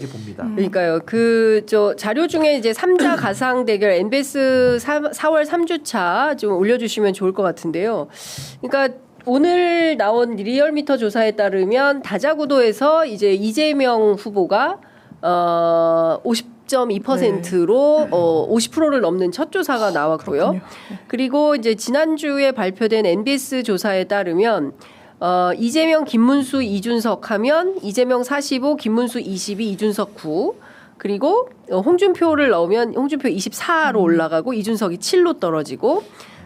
봅니다. 그러니까요. 저 자료 중에 이제 3자 가상 대결 NBS 4월 3주차 좀 올려주시면 좋을 것 같은데요. 그러니까 오늘 나온 리얼미터 조사에 따르면 다자구도에서 이제 이재명 후보가 50.2%로 50%를 넘는 첫 조사가 나왔고요. 그리고 이제 지난주에 발표된 NBS 조사에 따르면 이재명, 김문수, 이준석 하면 이재명 45, 김문수 22, 이준석 9. 그리고 홍준표를 넣으면 홍준표 24로 올라가고 이준석이 7로 떨어지고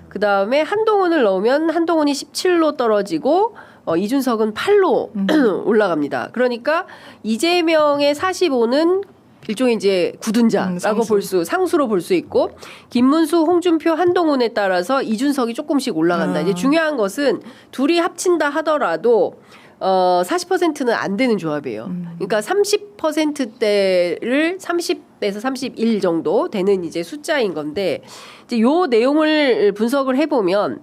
그다음에 한동훈을 넣으면 한동훈이 17로 떨어지고 이준석은 8로 올라갑니다. 그러니까 이재명의 45는 일종의 이제 굳은자라고 상수로 볼 수 있고 김문수, 홍준표, 한동훈에 따라서 이준석이 조금씩 올라간다. 이제 중요한 것은 둘이 합친다 하더라도 40%는 안 되는 조합이에요. 그러니까 30%대를 30에서 31 정도 되는 이제 숫자인 건데 이제 요 내용을 분석을 해보면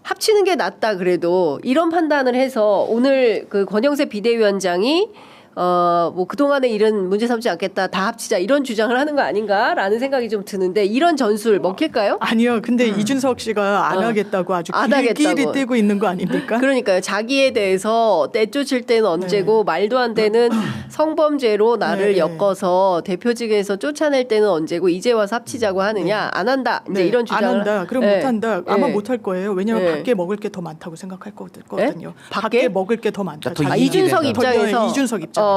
합치는 게 낫다 그래도 이런 판단을 해서 오늘 그 권영세 비대위원장이 뭐 그동안의 일은 문제 삼지 않겠다. 다 합치자. 이런 주장을 하는 거 아닌가라는 생각이 좀 드는데 이런 전술 먹힐까요? 아니요. 근데 이준석 씨가 안 하겠다고 아주 길길이 떼고 있는 거 아닙니까? 그러니까요. 자기에 대해서 떼쫓을 때는 언제고 말도 안 되는 성범죄로 나를 엮어서 대표직에서 쫓아낼 때는 언제고 이제 와서 합치자고 하느냐. 안 한다. 이제 이런 주장을. 안 한다. 그럼 못 한다. 아마 못 할 거예요. 왜냐하면 밖에 먹을 게 더 많다고 생각할 거거든요. 밖에 먹을 게 더 많다. 이준석 입장에서. 이준석 입장에서.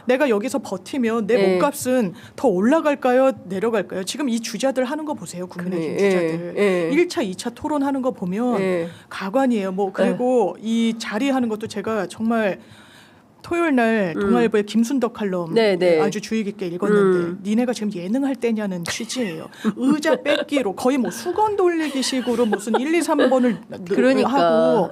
내가 여기서 버티면 내 몸값은 더 올라갈까요? 내려갈까요? 지금 이 주자들 하는 거 보세요. 국민의힘 주자들. 1차, 2차 토론하는 거 보면 가관이에요. 뭐 그리고 이 자리하는 것도 제가 정말 토요일 날 동아일보의 김순덕 칼럼 아주 주의 깊게 읽었는데 니네가 지금 예능할 때냐는 취지예요. 의자 뺏기로 거의 뭐 수건 돌리기 식으로 무슨 1, 2, 3번을 하고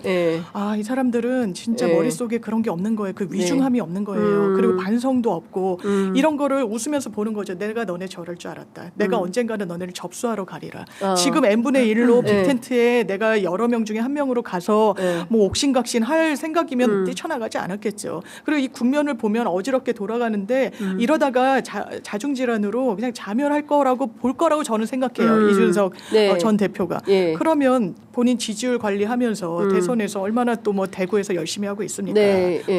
이 사람들은 진짜 머릿속에 그런 게 없는 거예요. 그 위중함이 없는 거예요. 그리고 반성도 없고 이런 거를 웃으면서 보는 거죠. 내가 너네 저럴 줄 알았다. 내가 언젠가는 너네를 접수하러 가리라. 지금 n분의 1로 빅텐트에 내가 여러 명 중에 한 명으로 가서 뭐 옥신각신 할 생각이면 뛰쳐나가지 않았겠죠. 그리고 이 국면을 보면 어지럽게 돌아가는데 이러다가 자중질환으로 그냥 자멸할 거라고 볼 거라고 저는 생각해요. 이준석 전 대표가. 그러면 본인 지지율 관리하면서 대선에서 얼마나 또 뭐 대구에서 열심히 하고 있습니까?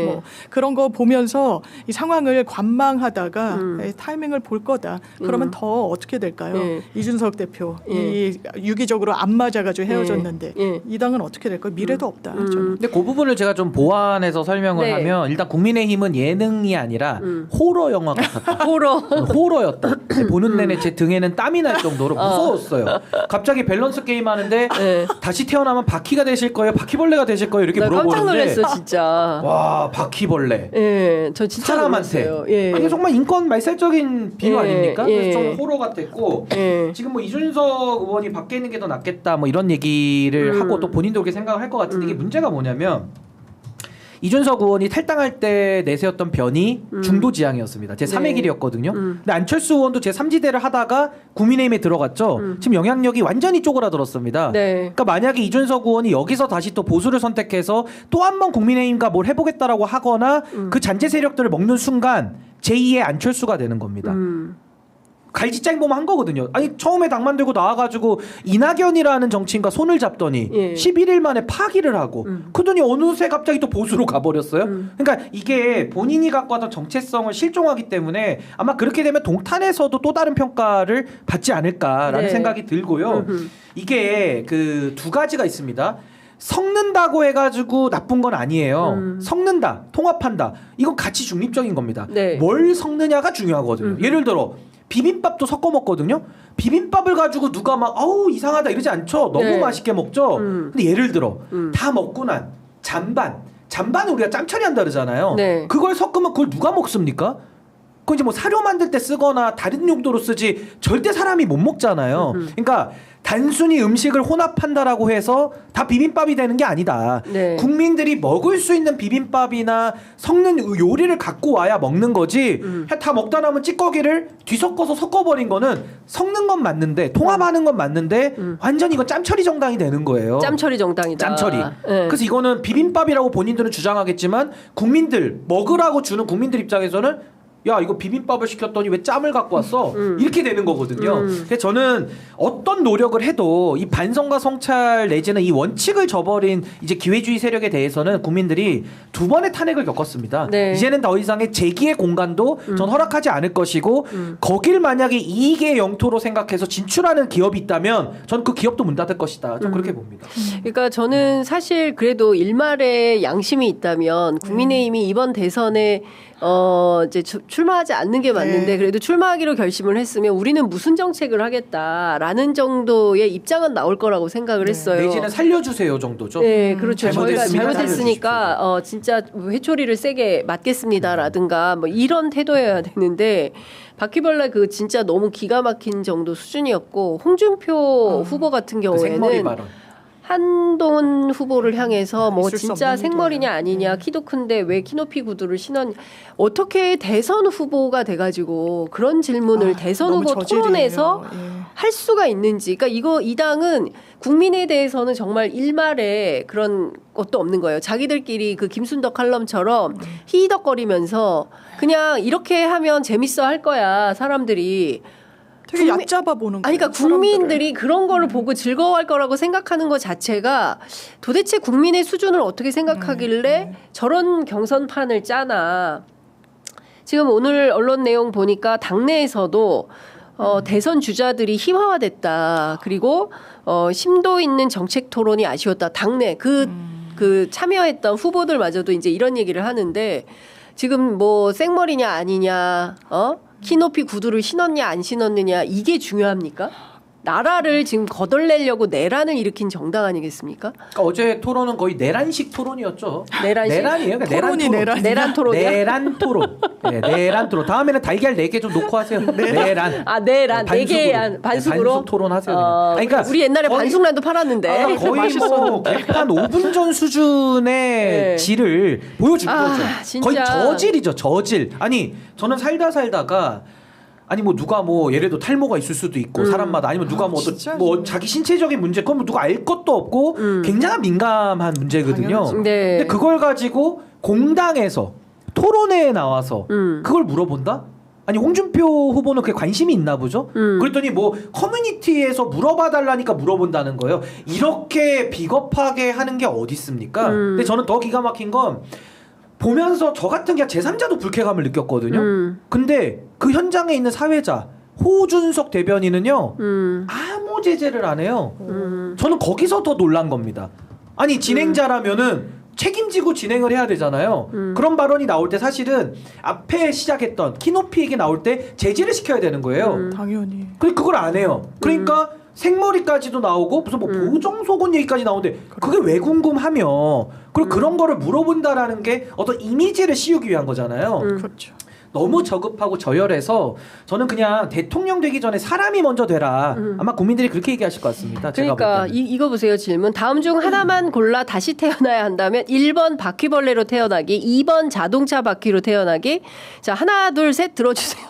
뭐 그런 거 보면서 이 상황을 관망하다가 타이밍을 볼 거다. 그러면 더 어떻게 될까요? 이준석 대표 이 유기적으로 안 맞아가지고 헤어졌는데 이 당은 어떻게 될까요? 미래도 없다. 저는. 근데 그 부분을 제가 좀 보완해서 설명을 하면 일단 국민의힘은 예능이 아니라 호러 영화 같았다. 호러였다. 보는 내내 제 등에는 땀이 날 정도로 무서웠어요. 갑자기 밸런스 게임 하는데 다시 태어나면 바퀴가 되실 거예요? 바퀴벌레가 되실 거예요? 이렇게 물어보는데 깜짝 놀랐어 진짜. 와 바퀴벌레. 저 진짜 사람한테. 아니 정말 인권 말살적인 비유 아닙니까? 그래서 좀 호러 같았고 지금 뭐 이준석 의원이 밖에 있는 게 더 낫겠다 뭐 이런 얘기를 하고 또 본인도 그렇게 생각을 할 것 같은데 이게 문제가 뭐냐면 이준석 의원이 탈당할 때 내세웠던 변이 중도지향이었습니다. 제3의 길이었거든요. 근데 안철수 의원도 제3지대를 하다가 국민의힘에 들어갔죠. 지금 영향력이 완전히 쪼그라들었습니다. 그러니까 만약에 이준석 의원이 여기서 다시 또 보수를 선택해서 또 한 번 국민의힘과 뭘 해보겠다라고 하거나 그 잔재 세력들을 먹는 순간 제2의 안철수가 되는 겁니다. 갈지짱 한 거거든요. 아니 처음에 당 만들고 나와가지고 이낙연이라는 정치인과 손을 잡더니 11일 만에 파기를 하고 그러더니 어느새 갑자기 또 보수로 가버렸어요. 그러니까 이게 본인이 갖고 왔던 정체성을 실종하기 때문에 아마 그렇게 되면 동탄에서도 또 다른 평가를 받지 않을까라는 생각이 들고요. 이게 그 두 가지가 있습니다. 섞는다고 해가지고 나쁜 건 아니에요. 섞는다, 통합한다. 이건 가치 중립적인 겁니다. 뭘 섞느냐가 중요하거든요. 예를 들어 비빔밥도 섞어 먹거든요. 비빔밥을 가지고 누가 막 아우 이상하다 이러지 않죠. 너무 맛있게 먹죠. 근데 예를 들어 다 먹고 난 잔반을 우리가 짬처리한다 그러잖아요. 그걸 섞으면 그걸 누가 먹습니까? 그건 이제 뭐 사료 만들 때 쓰거나 다른 용도로 쓰지 절대 사람이 못 먹잖아요. 그러니까 단순히 음식을 혼합한다라고 해서 다 비빔밥이 되는 게 아니다. 국민들이 먹을 수 있는 비빔밥이나 섞는 요리를 갖고 와야 먹는 거지. 다 먹다 남은 찌꺼기를 뒤섞어서 섞어버린 거는 섞는 건 맞는데 통합하는 건 맞는데 완전히 이건 짬처리 정당이 되는 거예요. 짬처리 정당이다. 짬처리. 그래서 이거는 비빔밥이라고 본인들은 주장하겠지만 국민들 먹으라고 주는 국민들 입장에서는 야 이거 비빔밥을 시켰더니 왜 짬을 갖고 왔어? 이렇게 되는 거거든요. 그래서 저는 어떤 노력을 해도 이 반성과 성찰 내지는 이 원칙을 저버린 이제 기회주의 세력에 대해서는 국민들이 두 번의 탄핵을 겪었습니다. 네. 이제는 더 이상의 재기의 공간도 전 허락하지 않을 것이고 거길 만약에 이익의 영토로 생각해서 진출하는 기업이 있다면 전 그 기업도 문 닫을 것이다. 좀 그렇게 봅니다. 그러니까 저는 사실 그래도 일말의 양심이 있다면 국민의힘이 이번 대선에 이제 출마하지 않는 게 맞는데 네. 그래도 출마하기로 결심을 했으면 우리는 무슨 정책을 하겠다라는 정도의 입장은 나올 거라고 생각을 했어요. 내지는 살려주세요 정도죠. 네, 그렇죠. 저희가 잘못했습니다. 잘못했으니까 진짜 회초리를 세게 맞겠습니다라든가 뭐 이런 태도여야 되는데 바퀴벌레 그 진짜 너무 기가 막힌 정도 수준이었고 홍준표 후보 같은 그 생머리 경우에는 발언. 한동훈 후보를 향해서 뭐 있을 수 진짜 없는 생머리냐 일이에요. 아니냐 키도 큰데 왜 키높이 구두를 신었냐 어떻게 대선 후보가 돼가지고 그런 질문을 대선 너무 후보 저질이에요. 토론에서 예. 할 수가 있는지 그러니까 이 당은 국민에 대해서는 정말 일말에 그런 것도 없는 거예요. 자기들끼리 그 김순덕 칼럼처럼 히덕거리면서 그냥 이렇게 하면 재밌어 할 거야 사람들이. 되게 얕잡아 보는 거예요. 아니, 그러니까 국민들이 그런 거를 보고 즐거워할 거라고 생각하는 것 자체가 도대체 국민의 수준을 어떻게 생각하길래 저런 경선판을 짜나. 지금 오늘 언론 내용 보니까 당내에서도 대선 주자들이 희화화됐다. 그리고 심도 있는 정책 토론이 아쉬웠다. 당내 그 참여했던 후보들마저도 이제 이런 얘기를 하는데 지금 뭐 생머리냐 아니냐, 키높이 구두를 신었냐 안 신었느냐 이게 중요합니까? 나라를 지금 거덜내려고 내란을 일으킨 정당 아니겠습니까? 그러니까 어제 토론은 거의 내란식 토론이었죠. 내란식? 내란이에요. 그러니까 토론이 내란. 내란 토론이야? 내란 토론. 네, 내란 토론. 다음에는 달걀 4개 좀 놓고 하세요. 내란. 아, 내란. 네 개의 반숙으로? 반숙 토론하세요. 그냥. 아니, 그러니까 우리 옛날에 거의- 반숙란도 팔았는데. 거의 뭐 개판 5분 전 수준의 네. 질을 보여준 거죠. 진짜. 거의 저질이죠. 저질. 아니 저는 살다가 아니 뭐 누가 뭐 예를 들어 탈모가 있을 수도 있고 사람마다 아니면 누가 뭐 어떤 진짜 뭐 자기 신체적인 문제 그건 뭐 누가 알 것도 없고 굉장히 민감한 문제거든요. 당연하죠. 네. 근데 그걸 가지고 공당에서 토론회에 나와서 그걸 물어본다? 아니 홍준표 후보는 그게 관심이 있나 보죠. 그랬더니 뭐 커뮤니티에서 물어봐 달라니까 물어본다는 거예요. 이렇게 비겁하게 하는 게 어디 있습니까? 근데 저는 더 기가 막힌 건 보면서 저 같은 그냥 제3자도 불쾌감을 느꼈거든요. 근데 그 현장에 있는 사회자 호준석 대변인은요 아무 제재를 안 해요. 저는 거기서 더 놀란 겁니다. 아니 진행자라면은 책임지고 진행을 해야 되잖아요. 그런 발언이 나올 때 사실은 앞에 시작했던 키높이 얘기 나올 때 제지를 시켜야 되는 거예요. 당연히. 그걸 안 해요. 그러니까 생머리까지도 나오고 무슨 뭐 보정속옷 얘기까지 나오는데 그게 왜 궁금하며 그리고 그런 거를 물어본다라는 게 어떤 이미지를 씌우기 위한 거잖아요. 그렇죠. 너무 저급하고 저열해서 저는 그냥 대통령 되기 전에 사람이 먼저 되라. 아마 국민들이 그렇게 얘기하실 것 같습니다. 제가 그러니까 볼 때는. 이거 보세요 질문. 다음 중 하나만 골라 다시 태어나야 한다면 1번 바퀴벌레로 태어나기, 2번 자동차 바퀴로 태어나기. 자 하나 둘 셋 들어주세요.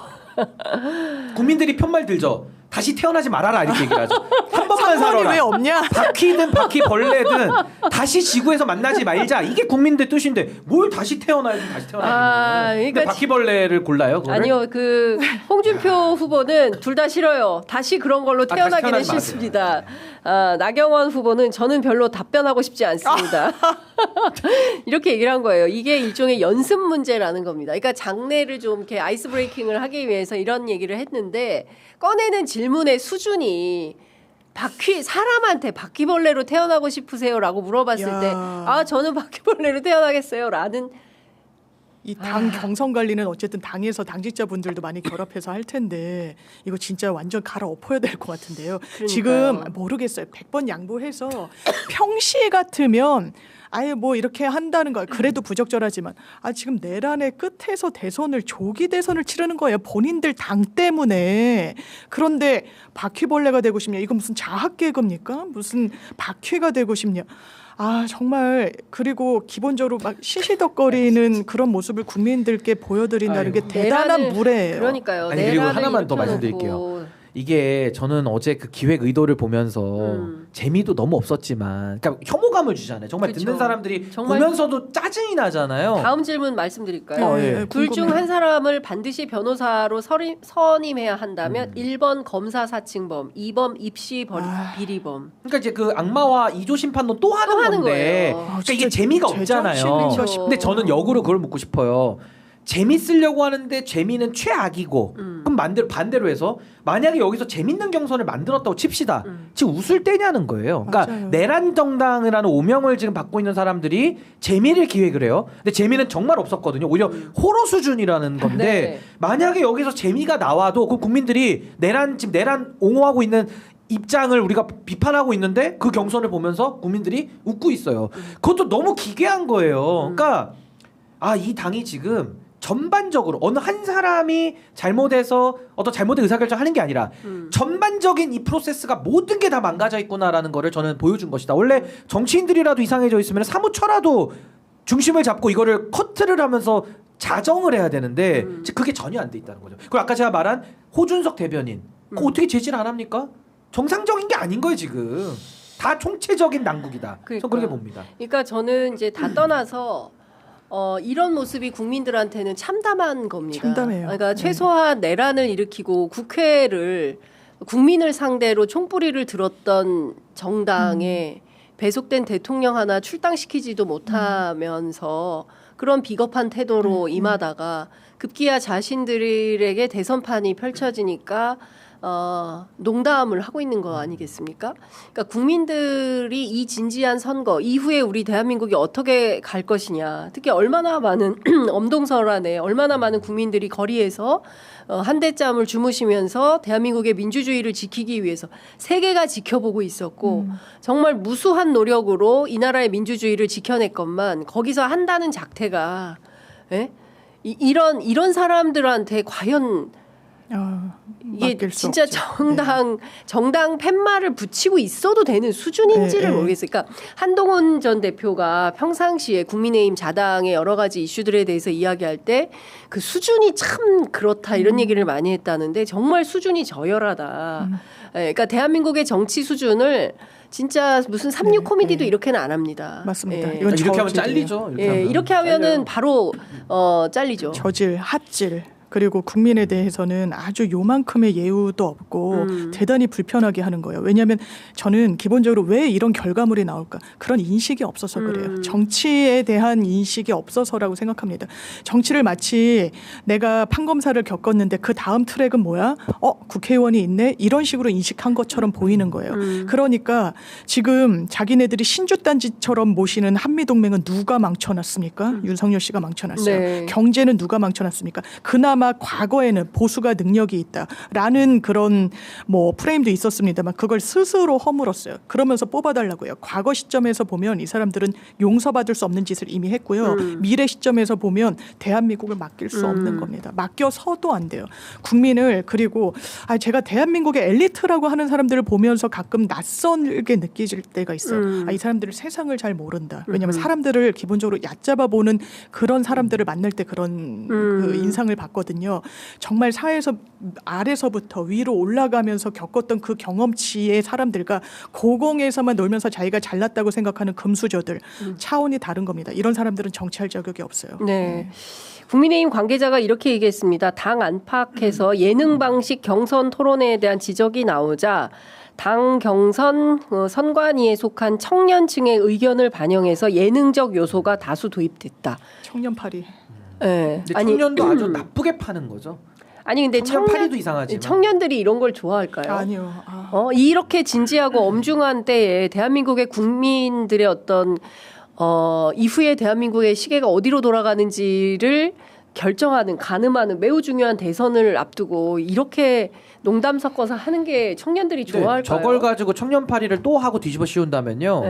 국민들이 편말 들죠. 다시 태어나지 말아라 이렇게 얘기를 하죠. 한 번만 상관이 살아라. 왜 없냐? 바퀴든 바퀴벌레든 다시 지구에서 만나지 말자. 이게 국민들 뜻인데 뭘 다시 태어나야지 다시 태어나야 되는 근데 바퀴벌레를 골라요? 그거를? 아니요. 그 홍준표 후보는 둘 다 싫어요. 다시 그런 걸로 다시 태어나기는 태어나지 싫습니다. 나경원 후보는 저는 별로 답변하고 싶지 않습니다. 이렇게 얘기를 한 거예요. 이게 일종의 연습 문제라는 겁니다. 그러니까 장내를 좀 이렇게 아이스 브레이킹을 하기 위해서 이런 얘기를 했는데 꺼내는 질문의 수준이 사람한테 바퀴벌레로 태어나고 싶으세요라고 물어봤을 때 저는 바퀴벌레로 태어나겠어요라는 이 당 경선 관리는 어쨌든 당에서 당직자분들도 많이 결합해서 할 텐데 이거 진짜 완전 갈아엎어야 될 것 같은데요. 그러니까요. 지금 모르겠어요. 100번 양보해서 평시에 같으면 아예 뭐 이렇게 한다는 거예요. 그래도 부적절하지만 지금 내란의 끝에서 조기 대선을 치르는 거예요. 본인들 당 때문에. 그런데 바퀴벌레가 되고 싶냐? 이거 무슨 자학 개그입니까? 무슨 바퀴가 되고 싶냐? 정말 그리고 기본적으로 막 시시덕거리는 그런 모습을 국민들께 보여드린다는 게 대단한 무례예요. 그러니까요. 아니 그리고 하나만 더 말씀드릴게요. 이게 저는 어제 그 기획 의도를 보면서 재미도 너무 없었지만, 그러니까 혐오감을 주잖아요. 정말 그쵸. 듣는 사람들이 정말 보면서도 짜증이 나잖아요. 다음 질문 말씀드릴까요? 예. 둘 중 한 사람을 반드시 변호사로 선임해야 한다면 1번 검사 사칭범, 2번 입시 비리범. 그러니까 이제 그 악마와 이조 심판론 또 하는 건데, 거예요. 그러니까 이게 재미가 없잖아요. 그렇죠. 근데 저는 역으로 그걸 묻고 싶어요. 재밌으려고 하는데 재미는 최악이고, 그럼 반대로 해서 만약에 여기서 재밌는 경선을 만들었다고 칩시다. 지금 웃을 때냐는 거예요. 그러니까 맞아요. 내란 정당을 하는 오명을 지금 받고 있는 사람들이 재미를 기획을 해요. 근데 재미는 정말 없었거든요. 오히려 호러 수준이라는 건데 네. 만약에 여기서 재미가 나와도 그 국민들이 지금 내란 옹호하고 있는 입장을 우리가 비판하고 있는데 그 경선을 보면서 국민들이 웃고 있어요. 그것도 너무 기괴한 거예요. 그러니까 이 당이 지금 전반적으로 어느 한 사람이 잘못해서 어떤 잘못된 의사결정을 하는 게 아니라 전반적인 이 프로세스가 모든 게 다 망가져 있구나라는 거를 저는 보여준 것이다. 원래 정치인들이라도 이상해져 있으면 사무처라도 중심을 잡고 이거를 커트를 하면서 자정을 해야 되는데 그게 전혀 안 돼 있다는 거죠. 그리고 아까 제가 말한 호준석 대변인 그거 어떻게 제지를 안 합니까? 정상적인 게 아닌 거예요 지금. 다 총체적인 난국이다. 저는 그렇게 봅니다. 그러니까 저는 이제 다 떠나서 이런 모습이 국민들한테는 참담한 겁니다. 참담해요. 그러니까 최소한 내란을 일으키고 국회를 국민을 상대로 총뿌리를 들었던 정당에 배속된 대통령 하나 출당시키지도 못하면서 그런 비겁한 태도로 임하다가 급기야 자신들에게 대선판이 펼쳐지니까 농담을 하고 있는 거 아니겠습니까? 그러니까 국민들이 이 진지한 선거 이후에 우리 대한민국이 어떻게 갈 것이냐, 특히 얼마나 많은 엄동설안에 얼마나 많은 국민들이 거리에서 한 대짬을 주무시면서 대한민국의 민주주의를 지키기 위해서 세계가 지켜보고 있었고 정말 무수한 노력으로 이 나라의 민주주의를 지켜냈건만 거기서 한다는 작태가 이런 사람들한테 과연 이게 진짜 정당 팻말을 붙이고 있어도 되는 수준인지를 모르겠어요. 그러니까 한동훈 전 대표가 평상시에 국민의힘 자당의 여러 가지 이슈들에 대해서 이야기할 때 그 수준이 참 그렇다 이런 얘기를 많이 했다는데 정말 수준이 저열하다. 그러니까 대한민국의 정치 수준을 진짜 무슨 36 코미디도 이렇게는 안 합니다. 맞습니다. 예. 이건 이렇게 하면 잘리죠. 이렇게 하면은 바로 잘리죠. 저질, 핫질. 그리고 국민에 대해서는 아주 요만큼의 예우도 없고 대단히 불편하게 하는 거예요. 왜냐하면 저는 기본적으로 왜 이런 결과물이 나올까? 그런 인식이 없어서 그래요. 정치에 대한 인식이 없어서라고 생각합니다. 정치를 마치 내가 판검사를 겪었는데 그 다음 트랙은 뭐야? 국회의원이 있네? 이런 식으로 인식한 것처럼 보이는 거예요. 그러니까 지금 자기네들이 신주단지처럼 모시는 한미동맹은 누가 망쳐놨습니까? 윤석열 씨가 망쳐놨어요. 네. 경제는 누가 망쳐놨습니까? 그나마 과거에는 보수가 능력이 있다라는 그런 프레임도 있었습니다만 그걸 스스로 허물었어요. 그러면서 뽑아달라고요. 과거 시점에서 보면 이 사람들은 용서받을 수 없는 짓을 이미 했고요. 미래 시점에서 보면 대한민국을 맡길 수 없는 겁니다. 맡겨서도 안 돼요. 국민을 그리고 제가 대한민국의 엘리트라고 하는 사람들을 보면서 가끔 낯설게 느껴질 때가 있어요. 이 사람들은 세상을 잘 모른다. 왜냐하면 사람들을 기본적으로 얕잡아 보는 그런 사람들을 만날 때 그런 그 인상을 받거든요. 정말 사회에서 아래서부터 위로 올라가면서 겪었던 그 경험치의 사람들과 고공에서만 놀면서 자기가 잘났다고 생각하는 금수저들 차원이 다른 겁니다. 이런 사람들은 정치할 자격이 없어요. 네. 국민의힘 관계자가 이렇게 얘기했습니다. 당 안팎에서 예능 방식 경선 토론회에 대한 지적이 나오자 당 경선 선관위에 속한 청년층의 의견을 반영해서 예능적 요소가 다수 도입됐다. 청년팔이. 네. 청년도 아주 나쁘게 파는 거죠. 아니 근데 청년팔이도 이상하지만 청년들이 이런 걸 좋아할까요? 아니요. 이렇게 진지하고 엄중한 때에 대한민국의 국민들의 어떤 이후에 대한민국의 시계가 어디로 돌아가는지를 결정하는 가늠하는 매우 중요한 대선을 앞두고 이렇게 농담 섞어서 하는 게 청년들이 좋아할까요? 저걸 가지고 청년팔이를 또 하고 뒤집어 씌운다면요.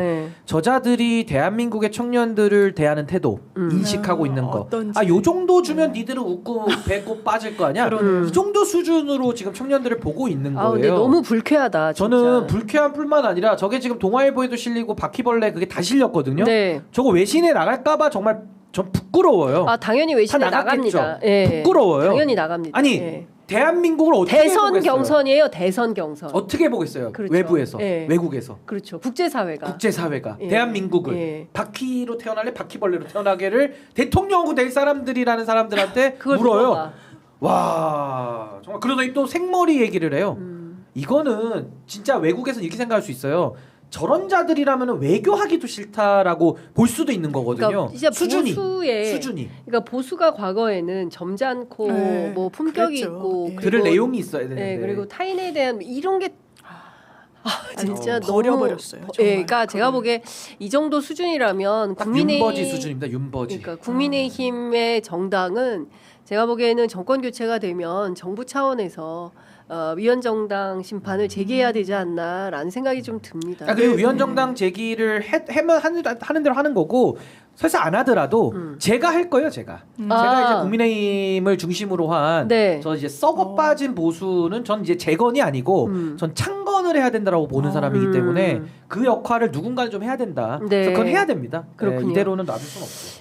저자들이 대한민국의 청년들을 대하는 태도, 인식하고 있는 거. 요 정도 주면 니들은 웃고 배꼽 빠질 거 아니야? 이 정도 수준으로 지금 청년들을 보고 있는 거예요. 근데 너무 불쾌하다. 진짜. 저는 불쾌한 뿐만 아니라 저게 지금 동아일보에도 실리고 바퀴벌레 그게 다 실렸거든요. 네. 저거 외신에 나갈까 봐 정말 전 부끄러워요. 아 당연히 외신에 다 나갔겠죠. 나갑니다. 예. 부끄러워요. 당연히 나갑니다. 아니 예. 대한민국을 어떻게 대선 보겠어요? 경선이에요. 대선 경선. 어떻게 보겠어요? 그렇죠. 외부에서, 예. 외국에서. 그렇죠. 국제사회가. 예. 예. 대한민국을 예. 바퀴로 태어날래 바퀴벌레로 태어나게를 대통령이 될 사람들이라는 사람들한테 그걸 물어요. 물어봐. 와 정말 그러더니 또 생머리 얘기를 해요. 이거는 진짜 외국에서는 이렇게 생각할 수 있어요. 저런 자들이라면 외교하기도 싫다라고 볼 수도 있는 거거든요. 그러니까 진짜 수준이. 그러니까 보수가 과거에는 점잖고 네, 뭐 품격이 그랬죠. 있고 예. 들을 내용이 있어야 되는데. 네, 그리고 타인에 대한 이런 게 진짜 너무 버려버렸어요. 정말. 예, 그러니까 제가 보기에 이 정도 수준이라면 딱 국민의 윤버지 수준입니다. 윤버지. 그러니까 국민의힘의 정당은 제가 보기에는 정권 교체가 되면 정부 차원에서 위헌정당 심판을 제기해야 되지 않나라는 생각이 좀 듭니다. 그리고 위헌정당 제기를 하는 대로 하는 거고 설사 안 하더라도 제가 할 거예요. 제가 이제 국민의힘을 중심으로 한 저 이제 썩어 빠진 보수는 전 이제 재건이 아니고 전 창건을 해야 된다라고 보는 사람이기 때문에 그 역할을 누군가는 좀 해야 된다. 네. 그래서 그건 해야 됩니다. 그렇군요. 이대로는 놔둘 수는 없어요.